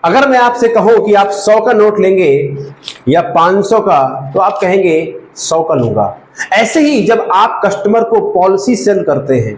अगर मैं आपसे कहूं कि आप 100 का नोट लेंगे या 500 का, तो आप कहेंगे 100 का लूंगा। ऐसे ही जब आप कस्टमर को पॉलिसी सेल करते हैं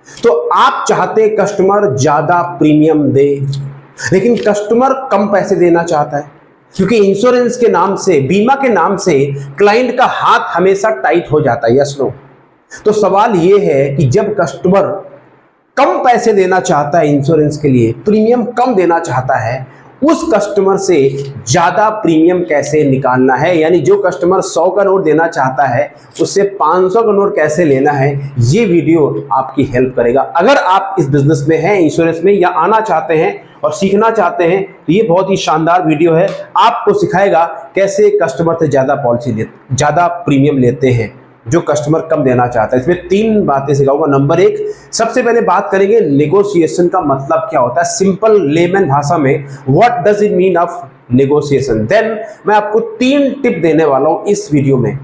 तो आप चाहते हैं कस्टमर ज्यादा प्रीमियम दे, लेकिन कस्टमर कम पैसे देना चाहता है, क्योंकि इंश्योरेंस के नाम से, बीमा के नाम से क्लाइंट का हाथ हमेशा टाइट हो जाता है। Yes no? तो सवाल यह है कि जब कस्टमर कम पैसे देना चाहता है इंश्योरेंस के लिए, प्रीमियम कम देना चाहता है, उस कस्टमर से ज्यादा प्रीमियम कैसे निकालना है, यानी जो कस्टमर 100 का नोट देना चाहता है उससे 500 का नोट कैसे लेना है, ये वीडियो आपकी हेल्प करेगा। अगर आप इस बिजनेस में हैं, इंश्योरेंस में, या आना चाहते हैं और सीखना चाहते हैं, तो ये बहुत ही शानदार वीडियो है। आपको सिखाएगा कैसे कस्टमर से ज्यादा प्रीमियम लेते हैं जो कस्टमर कम देना चाहता है। इसमें 3 बातें सिखाऊंगा। नंबर 1, सबसे पहले बात करेंगे नेगोशिएशन का मतलब क्या होता है, सिंपल लेमन भाषा में, what does it mean of negotiation. Then मैं आपको 3 टिप देने वाला हूं इस वीडियो में,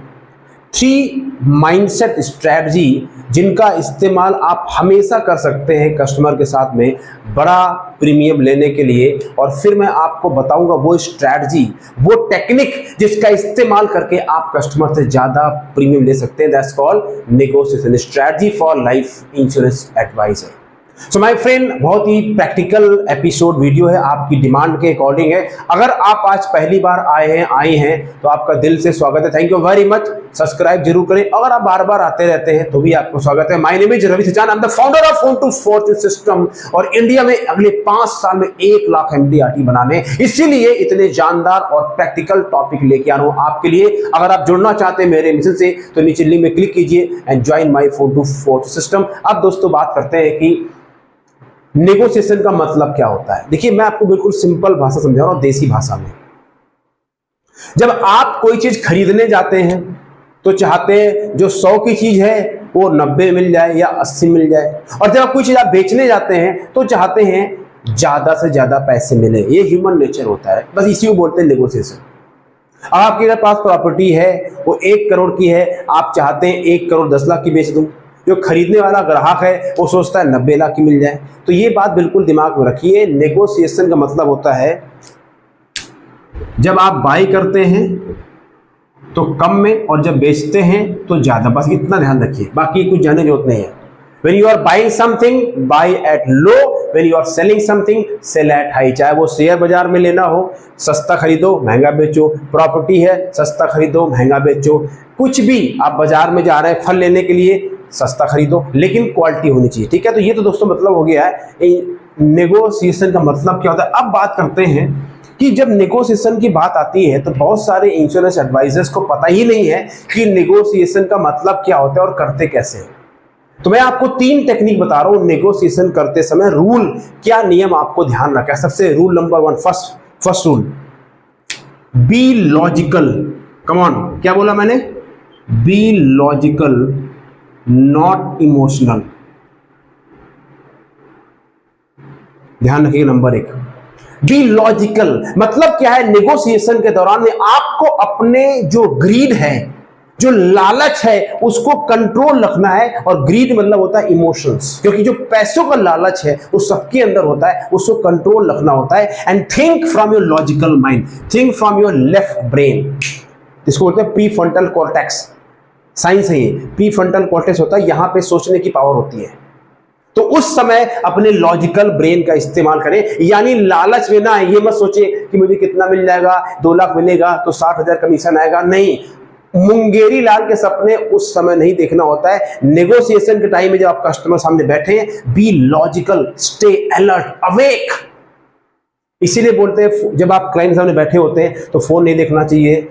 3 माइंडसेट स्ट्रैटेजी जिनका इस्तेमाल आप हमेशा कर सकते हैं कस्टमर के साथ में बड़ा प्रीमियम लेने के लिए। और फिर मैं आपको बताऊंगा वो स्ट्रैटेजी, वो टेक्निक जिसका इस्तेमाल करके आप कस्टमर से ज्यादा प्रीमियम ले सकते हैं। That's called negotiation strategy for life insurance advisor. So my friend, बहुत ही प्रैक्टिकल एपिसोड वीडियो है, आपकी डिमांड के अकॉर्डिंग है। अगर आप आज पहली बार आई हैं तो आपका दिल से स्वागत है। Thank you very much. Subscribe जरूर करें। अगर आप बार बार आते रहते हैं तो भी आपको स्वागत है। My name is Ravi Sachan, I am the founder of phone to fortune system, और इंडिया में अगले 5 साल में 1 लाख MDRT बनाने, इसीलिए इतने जानदार और प्रैक्टिकल टॉपिक लेके आ रहा हूं आपके लिए। अगर आप जुड़ना चाहते हैं मेरे मिशन से तो नीचे लिंक में क्लिक कीजिए and join my phone to fortune system. अब दोस्तों बात करते हैं कि नेगोशिएशन का मतलब क्या होता है। देखिए, मैं आपको बिल्कुल सिंपल भाषा समझा रहा हूं, देसी भाषा में। जब आप कोई चीज खरीदने जाते हैं तो चाहते हैं जो 100 की चीज है वो 90 मिल जाए या 80 मिल जाए, और जब कोई चीज आप बेचने जाते हैं तो चाहते हैं ज्यादा से ज्यादा पैसे मिले। ये ह्यूमन नेचर होता है, बस इसी को बोलते हैं नेगोशिएशन। आपके पास प्रॉपर्टी है, वो 1 करोड़ की है, आप चाहते हैं 1 करोड़ 10 लाख की बेच दूं। जो खरीदने वाला ग्राहक है वो सोचता है 90 लाख की मिल जाए। तो ये बात बिल्कुल दिमाग में रखिए। नेगोशिएशन का मतलब होता है जब आप बाई करते हैं तो कम में, और जब बेचते हैं तो ज्यादा। बस इतना ध्यान रखिए, बाकी कुछ जानने की जरूरत नहीं है। When you are buying something, buy at low. When you are selling something, sell at high. चाहे वो शेयर बाजार में लेना हो, सस्ता खरीदो महंगा बेचो, प्रॉपर्टी है सस्ता खरीदो महंगा बेचो, कुछ भी आप बाजार में जा रहे हैं फल लेने के लिए, सस्ता खरीदो लेकिन क्वालिटी होनी चाहिए। ठीक है, तो ये तो दोस्तों मतलब हो गया है नेगोशिएशन का मतलब क्या होता है। अब बात करते हैं कि जब नेगोशिएशन की बात आती है तो बहुत सारे इंश्योरेंस एडवाइजर्स को पता ही नहीं है कि नेगोशिएशन का मतलब क्या होता है और करते कैसे हैं। तो मैं आपको 3 टेक्निक बता रहा हूं नेगोशिएशन करते समय, रूल क्या, नियम आपको ध्यान रखना है। सबसे rule number 1, first rule, be logical. Come on, क्या बोला मैंने? Be logical, not emotional. ध्यान रखिए। नंबर 1, बी लॉजिकल मतलब क्या है? नेगोशिएशन के दौरान में आपको अपने जो ग्रीड है, जो लालच है, उसको कंट्रोल रखना है। और ग्रीड मतलब होता है इमोशंस, क्योंकि जो पैसों का लालच है वो सबके अंदर होता है, उसको कंट्रोल रखना होता है। And think from your logical mind, think from your left brain. इसको बोलते हैं प्री फ्रंटल कॉर्टेक्स। साइंस है ये। प्री फ्रंटल कॉर्टेक्स होता है, यहां पे सोचने की पावर होती है। तो उस समय अपने लॉजिकल ब्रेन का इस्तेमाल करें, यानी लालच में ना है। ये मत सोचे कि मुझे कितना मिल जाएगा, 2 लाख मिलेगा तो 60,000 कमीशन आएगा। नहीं, मुंगेरी लाल के सपने उस समय नहीं देखना होता है। नेगोशिएशन के टाइम में जब आप कस्टमर सामने बैठे हैं, be logical, stay alert, awake. इसीलिए बोलते हैं जब आप क्लाइंट सामने बैठे होते हैं तो फोन नहीं देखना चाहिए,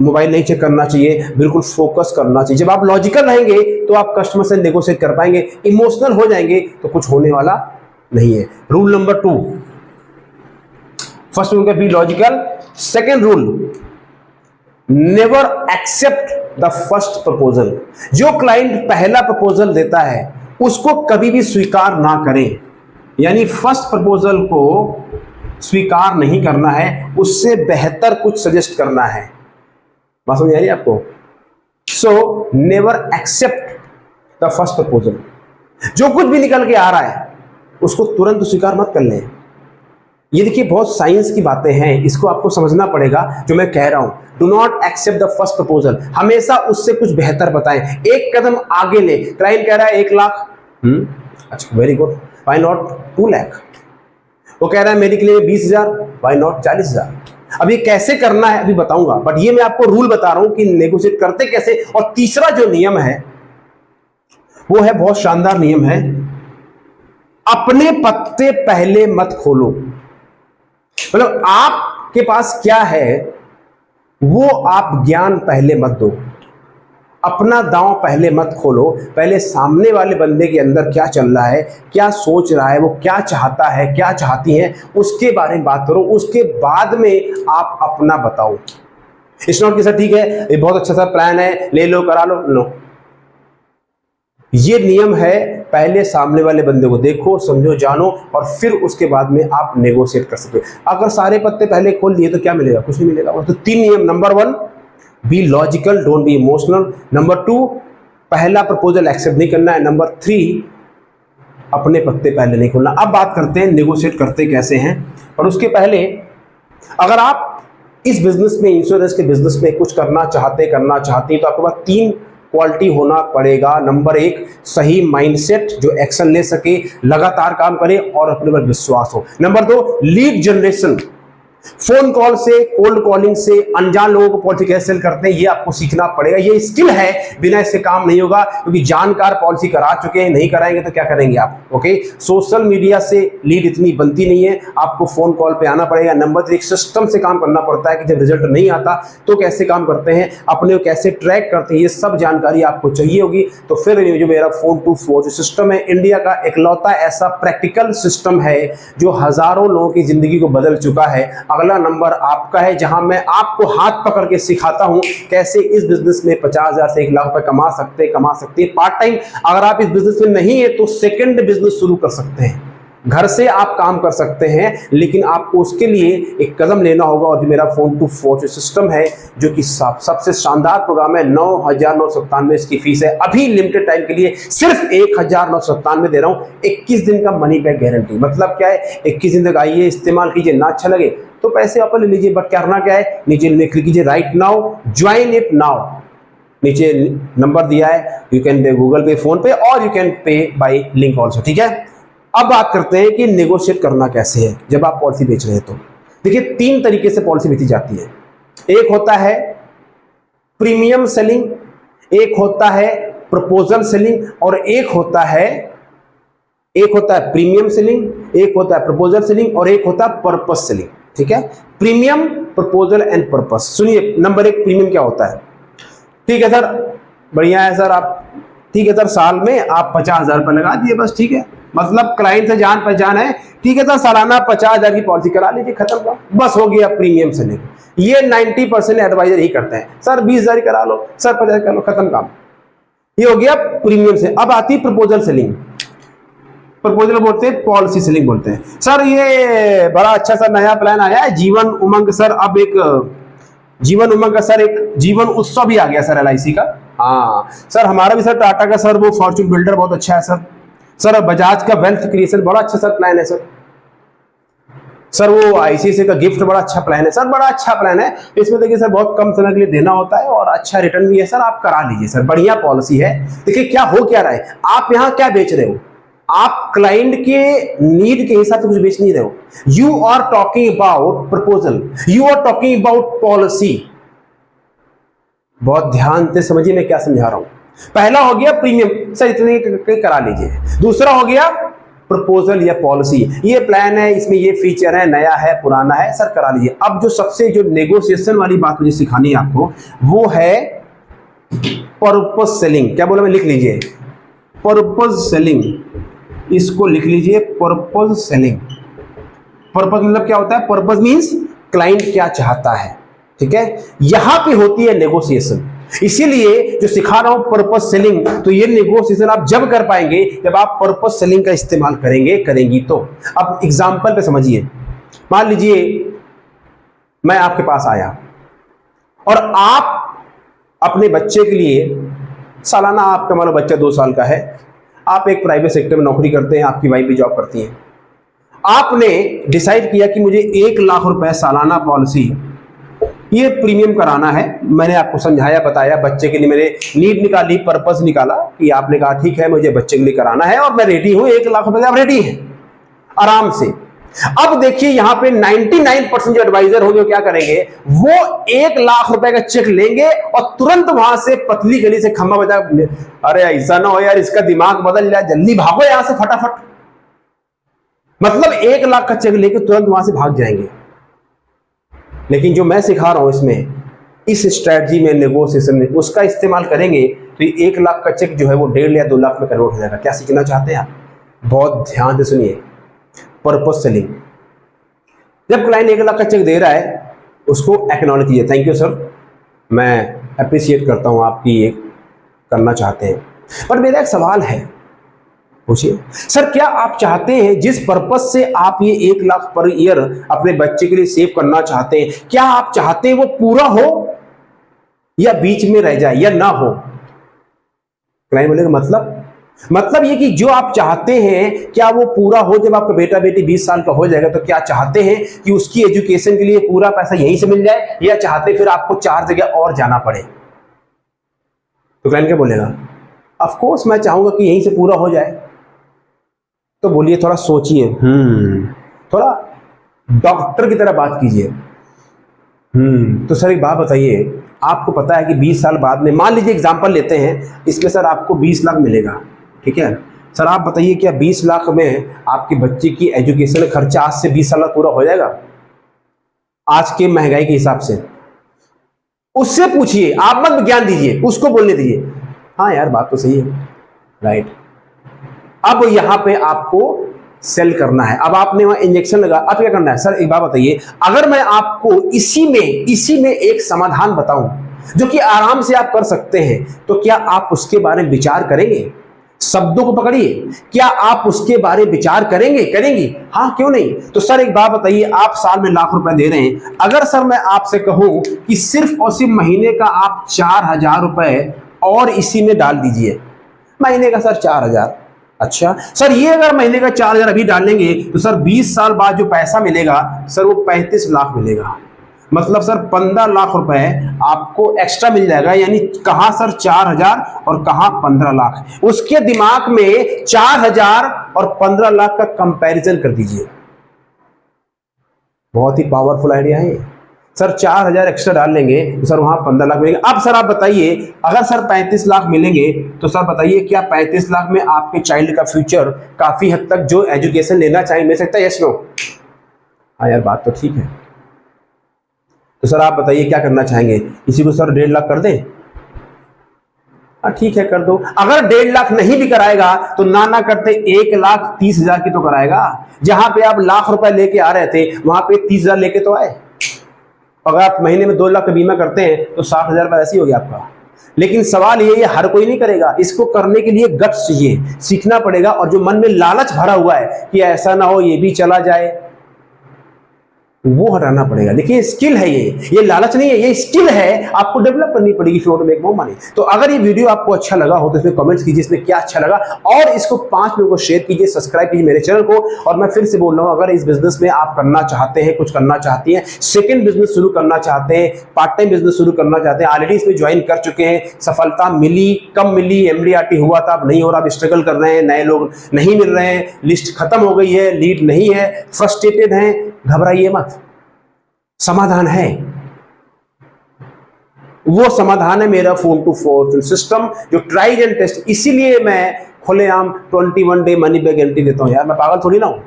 मोबाइल नहीं चेक करना चाहिए, बिल्कुल फोकस करना चाहिए। जब आप लॉजिकल रहेंगे तो आप कस्टमर से नेगोशिएट कर पाएंगे। इमोशनल हो जाएंगे तो कुछ होने वाला नहीं है। रूल नंबर 2, फर्स्ट रूल का be logical. Second rule, never accept the first proposal. जो क्लाइंट पहला प्रपोजल देता है उसको कभी भी स्वीकार ना करें, यानी फर्स्ट प्रपोजल को स्वीकार नहीं करना है, उससे बेहतर कुछ सजेस्ट करना है। बात समझ आ रही है आपको? So never accept the first proposal. जो कुछ भी निकल के आ रहा है उसको तुरंत स्वीकार मत कर लें। ये देखिए बहुत साइंस की बातें हैं, इसको आपको समझना पड़ेगा जो मैं कह रहा हूं। Do not accept the first proposal, हमेशा उससे कुछ बेहतर बताएं, एक कदम आगे ले। क्लाइंट कह रहा है 1 लाख, अच्छा very good, why not 2 lakh. वो कह रहा है मेरे के लिए 20,000, व्हाई नॉट 40,000। अब ये कैसे करना है अभी बताऊंगा, बट ये मैं आपको रूल बता रहा हूं कि नेगोशिएट करते कैसे। और तीसरा जो नियम है वो है बहुत शानदार नियम है, अपने पत्ते पहले मत खोलो। मतलब आपके पास क्या है वो आप ज्ञान पहले मत दो, अपना दांव पहले मत खोलो। पहले सामने वाले बंदे के अंदर क्या चल रहा है, क्या सोच रहा है, वो क्या चाहता है, क्या चाहती है, उसके बारे में बात करो। उसके बाद में आप अपना बताओ। इट्स नॉट कि सर ठीक है ये बहुत अच्छा सा प्लान है, ले लो करा लो, नो। ये नियम है, पहले सामने वाले बंदे को देखो, समझो, जानो, और फिर उसके बाद में आप नेगोशिएट कर सकते हो। अगर सारे पत्ते पहले खोल दिए तो क्या मिलेगा, कुछ नहीं मिलेगा। तो 3 नियम, number 1 be logical, don't be emotional. Number 2 पहला प्रपोजल एक्सेप्ट नहीं करना है। नंबर 3 अपने पत्ते पहले नहीं खोलना। अब बात करते हैं नेगोशिएट करते कैसे हैं। और उसके पहले अगर आप इस बिजनेस में, इंश्योरेंस के बिजनेस में कुछ करना चाहते हैं तो आपके पास 3 क्वालिटी होना पड़ेगा। नंबर 1 सही माइंडसेट, जो एक्शन ले सके, लगातार काम करे और अपने पर विश्वास हो। Number 2 lead generation, phone call से, कोल्ड कॉलिंग से अनजान लोगों को पॉलिसी कैसे सेल करते हैं ये आपको सीखना पड़ेगा। ये स्किल है, बिना इससे काम नहीं होगा, क्योंकि जानकार पॉलिसी करा चुके हैं, नहीं कराएंगे तो क्या करेंगे आप। ओके, सोशल मीडिया से लीड इतनी बनती नहीं है, आपको फोन कॉल पे आना पड़ेगा। नंबर 3 सिस्टम से काम करना पड़ता है कि जब रिजल्ट नहीं आता तो कैसे काम करते हैं, अपने को कैसे ट्रैक करते हैं, ये सब जानकारी आपको चाहिए होगी। तो फिर जो मेरा फोन टू 4 जो सिस्टम है, इंडिया का इकलौता ऐसा प्रैक्टिकल सिस्टम है जो हजारों लोगों की जिंदगी को बदल चुका है। अगला नंबर आपका है, जहां मैं आपको हाथ पकड़ के सिखाता हूं कैसे इस बिजनेस में 50,000 से 1 लाख रुपए कमा सकते हैं पार्ट टाइम। अगर आप इस बिजनेस में नहीं है तो सेकंड बिजनेस शुरू कर सकते हैं, घर से आप काम कर सकते हैं, लेकिन आपको उसके लिए एक कदम लेना होगा। और मेरा फोन टू 4 सिस्टम है जो कि सबसे शानदार प्रोग्राम है, 9,997 इसकी फीस है। अभी लिमिटेड टाइम के लिए सिर्फ 1,997 दे रहा हूं, 21 दिन का मनी बैक गारंटी। मतलब क्या है, 21 दिन तक आइए, इस्तेमाल कीजिए, ना अच्छा लगे तो पैसे वापस ले लीजिए। बट करना क्या है, नीचे क्लिक कीजिए right now, join it now, नीचे नंबर दिया है, यू कैन पे गूगल पे, फोन पे, और you can pay bye link also. ठीक है, अब बात करते हैं कि नेगोशिएट करना कैसे है जब आप पॉलिसी बेच रहे हैं। तो देखिए 3 तरीके से पॉलिसी बेची जाती है। एक होता है प्रीमियम सेलिंग, एक होता है प्रपोजल सेलिंग, और एक होता है प्रीमियम सेलिंग, एक होता है प्रपोजल सेलिंग, और एक होता है पर्पस सेलिंग। ठीक है, प्रीमियम, प्रपोजल एंड पर्पस। सुनिए, नंबर 1 प्रीमियम क्या होता है। ठीक है सर, बढ़िया है सर, आप ठीक है सर, साल में आप 50,000 रुपये लगा दिए बस, ठीक है, मतलब क्लाइंट से जान पहचान है, ठीक है सर, सालाना 50,000 की पॉलिसी करा लीजिए, खत्म हुआ, बस हो गया प्रीमियम सेलिंग। ये 90% एडवाइजर ही करते हैं, सर 20,000 करा लो, सर 50,000 करा लो, खत्म काम। ये हो गया प्रीमियम से। अब आती है प्रपोजल सेलिंग। प्रपोजल बोलते हैं, पॉलिसी सेलिंग बोलते हैं। सर ये बड़ा अच्छा सा नया प्लान आया है, जीवन उमंग। सर अब एक जीवन उमंग का सर एक जीवन उत्सव भी आ गया सर, LIC का। हाँ सर, हमारा भी सर टाटा का सर वो फॉर्च्यून बिल्डर बहुत अच्छा है सर। सर बजाज का वेल्थ क्रिएशन बड़ा अच्छा सर प्लान है सर। सर वो ICICI का गिफ्ट बड़ा अच्छा प्लान है सर, बड़ा अच्छा प्लान है। इसमें देखिए सर बहुत कम समय के लिए देना होता है और अच्छा रिटर्न भी है सर, आप करा लीजिए सर, बढ़िया पॉलिसी है। देखिए क्या हो क्या रहा है, आप यहाँ क्या बेच रहे हो, आप क्लाइंट के नीड के हिसाब से कुछ बेच नहीं रहे हो। You are talking about proposal, you are talking about policy. बहुत ध्यान से समझिए मैं क्या समझा रहा हूं। पहला हो गया प्रीमियम, सर इतने करा लीजिए। दूसरा हो गया प्रपोजल या पॉलिसी, ये प्लान है, इसमें ये फीचर है, नया है, पुराना है, सर करा लीजिए। अब जो सबसे जो नेगोशिएशन वाली बात मुझे सिखानी है आपको, वो है पर्पस सेलिंग। क्या बोला मैं, लिख लीजिए, पर्पस सेलिंग, इसको लिख लीजिए, पर्पस सेलिंग। पर्पस मतलब क्या होता है, पर्पस मींस क्लाइंट क्या चाहता है। ठीक है, यहां पे होती है नेगोशिएशन। इसीलिए जो सिखा रहा हूं पर्पस सेलिंग, तो ये नेगोशिएशन आप जब कर पाएंगे जब आप पर्पस सेलिंग का इस्तेमाल करेंगी। तो अब एग्जांपल पे समझिए, मान लीजिए मैं आपके पास आया और आप अपने बच्चे के लिए सालाना, आपका मान लो बच्चा 2 साल का है, आप एक प्राइवेट सेक्टर में नौकरी करते हैं, आपकी वाइफ भी जॉब करती है, आपने डिसाइड किया कि मुझे 1 लाख रुपए सालाना पॉलिसी ये प्रीमियम कराना है। मैंने आपको समझाया, बताया, बच्चे के लिए मैंने नीड निकाली, पर्पस निकाला कि आपने कहा ठीक है मुझे बच्चे के लिए कराना है और मैं रेडी हूं, 1 लाख रुपए आप रेडी हैं आराम से। अब देखिए यहां पे 99% जो एडवाइजर होंगे क्या करेंगे, वो 1 लाख रुपए का चेक लेंगे और तुरंत वहां से पतली गली से खंभा बजा, अरे ऐसा ना हो यार इसका दिमाग बदल जाए, जल्दी भागो यहां से फटाफट। मतलब 1 लाख का चेक लेके तुरंत वहां से भाग जाएंगे। लेकिन जो मैं सिखा रहा हूं इसमें, इस स्ट्रेटजी में, नेगोशिएशन में उसका इस्तेमाल करेंगे तो 1 लाख का चेक जो है वो 1.5 या 2 लाख में कन्वर्ट हो जाएगा। क्या सीखना चाहते हैं आप? बहुत ध्यान से सुनिए। पर्पस सेलिंग, जब क्लाइंट 1 लाख का चेक दे रहा है उसको एक्नॉलेज कीजिए, थैंक यू सर, मैं अप्रिशिएट करता हूं आपकी ये करना चाहते हैं। पर मेरा एक सवाल है, पूछिए। सर क्या आप चाहते हैं जिस पर्पस से आप ये 1 लाख पर ईयर अपने बच्चे के लिए सेव करना चाहते हैं, क्या आप चाहते हैं वो पूरा हो या बीच में रह जाए या ना हो? क्लाइंट बोलेगा मतलब ये कि जो आप चाहते हैं क्या वो पूरा हो? जब आपका बेटा बेटी 20 साल का हो जाएगा तो क्या चाहते हैं कि उसकी एजुकेशन के लिए पूरा पैसा यहीं से मिल जाए, या चाहते फिर आपको 4 जगह और जाना पड़े? तो क्लाइंट क्या बोलेगा? ऑफ कोर्स मैं चाहूंगा कि यहीं से पूरा हो जाए। तो बोलिए, थोड़ा सोचिए, थोड़ा डॉक्टर की तरह बात कीजिए। तो सर एक बात बताइए, आपको पता है कि 20 साल बाद में, मान लीजिए एग्जांपल लेते हैं, इसमें सर आपको 20 लाख मिलेगा, ठीक है सर, आप बताइए क्या 20 लाख में आपके बच्चे की एजुकेशन खर्चा आज से 20 साल पूरा हो जाएगा? आज के महंगाई के हिसाब से उससे पूछिए, आप मत ज्ञान दीजिए, उसको बोलने दीजिए। हाँ यार बात तो सही है, राइट। अब यहां पे आपको सेल करना है, अब आपने वहां इंजेक्शन लगा, अब क्या करना है? सर एक बात बताइए, अगर मैं आपको इसी में एक समाधान बताऊं जो कि आराम से आप कर सकते हैं, तो क्या आप उसके बारे में विचार करेंगे? शब्दों को पकड़िए, क्या आप उसके बारे में विचार करेंगी? हाँ क्यों नहीं? तो सर एक बात बताइए, आप साल में लाख रुपए दे रहे हैं, अगर सर मैं आपसे कहूं कि सिर्फ और सिर्फ महीने का आप 4,000 रुपए और इसी में डाल दीजिए, महीने का सर 4,000। अच्छा सर, ये अगर महीने का 4,000 अभी डालेंगे तो सर 20 साल बाद जो पैसा मिलेगा सर वो 35 लाख मिलेगा। मतलब सर 15 लाख रुपए आपको एक्स्ट्रा मिल जाएगा। यानी कहां सर 4,000 और कहां 15 लाख। उसके दिमाग में 4,000 और 15 लाख का कंपैरिजन कर दीजिए। बहुत ही पावरफुल आइडिया है सर। 4,000 एक्स्ट्रा डाल लेंगे तो सर वहां 15 लाख मिलेंगे। अब सर आप बताइए, अगर सर 35 लाख मिलेंगे तो सर बताइए क्या 35 लाख में आपके चाइल्ड का फ्यूचर काफी हद तक जो एजुकेशन लेना चाहिए मिल सकता है? Yes no? हाँ यार बात तो ठीक है। तो सर आप बताइए क्या करना चाहेंगे? इसी को सर 1.5 लाख कर दें? हाँ ठीक है कर दो। अगर 1.5 लाख नहीं भी कराएगा तो ना करते 1,30,000 की तो कराएगा। जहां पे आप लाख रुपए लेके आ रहे थे वहां पे 30,000 लेके तो आए। अगर आप महीने में 2 लाख का बीमा करते हैं तो 60,000 रुपए ऐसे ही हो गया आपका। लेकिन सवाल ये हर कोई नहीं करेगा। इसको करने के लिए गट्स चाहिए, सीखना पड़ेगा। और जो मन में लालच भरा हुआ है कि ऐसा ना हो ये भी चला जाए, वो हटाना पड़ेगा। देखिए स्किल है ये लालच नहीं है, ये स्किल है, आपको डेवलप करनी पड़ेगी if you want to make more money. तो अगर ये वीडियो आपको अच्छा लगा हो तो इसमें कमेंट्स कीजिए इसमें क्या अच्छा लगा, और इसको 5 लोगों को शेयर कीजिए, सब्सक्राइब कीजिए मेरे चैनल को। और मैं फिर से बोल रहा हूं, अगर इस बिजनेस में आप करना चाहते हैं, कुछ करना चाहती हैं, सेकंड बिजनेस शुरू करना चाहते हैं, पार्ट टाइम बिजनेस शुरू करना चाहते हैं, ऑलरेडी इसमें ज्वाइन कर चुके हैं, सफलता मिली, कम मिली, MDRT हुआ था, अब नहीं हो रहा, अब स्ट्रगल कर रहे हैं, नए लोग नहीं मिल रहे हैं, लिस्ट खत्म हो गई है, लीड नहीं है, फ्रस्ट्रेटेड हैं, घबराइए मत, समाधान है। वो समाधान है मेरा फोन टू फॉर्चून सिस्टम, जो ट्राइड एंड टेस्ट। इसीलिए मैं खुलेआम 21 डे मनी बैक गारंटी देता हूं। यार मैं पागल थोड़ी ना हूं,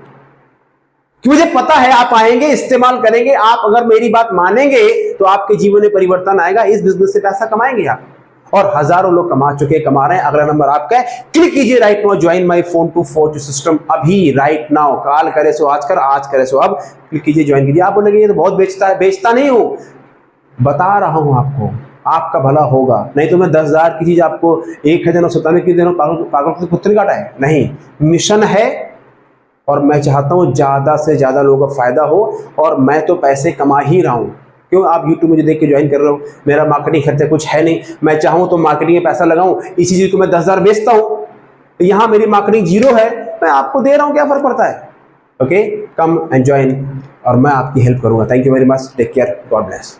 कि मुझे पता है आप आएंगे, इस्तेमाल करेंगे, आप अगर मेरी बात मानेंगे तो आपके जीवन में परिवर्तन आएगा, इस बिजनेस से पैसा कमाएंगे आप। और हजारों लोग कमा चुके हैं, कमा रहे हैं। अगला नंबर आपका है, क्लिक कीजिए right now, join my phone to fortune system अभी राइट नाउ। काल करे सो आज कर, आज करे सो अब, क्लिक कीजिए, ज्वाइन कीजिए। आप बोलेंगे ये तो बहुत बेचता है, बेचता नहीं हूं, बता रहा हूं आपको, आपका भला होगा। नहीं तो मैं 10,000 की चीज आपको 1,097 की दे रहा हूं, पागल कुत्ते काटा है? नहीं, मिशन है और मैं चाहता हूं ज्यादा से ज्यादा लोगों का फायदा हो, और मैं तो पैसे कमा ही रहा हूं। क्यों? आप YouTube मुझे देख के ज्वाइन कर रहे हो, मेरा मार्केटिंग खर्चा कुछ है नहीं, मैं चाहूं तो मार्केटिंग में पैसा लगाऊं, इसी चीज को मैं 10,000 बेचता हूं, यहां मेरी मार्केटिंग 0 है, मैं आपको दे रहा हूं, क्या फर्क पड़ता है? ओके, कम एंड ज्वाइन और मैं आपकी हेल्प करूंगा। Thank you very much, take care, God bless.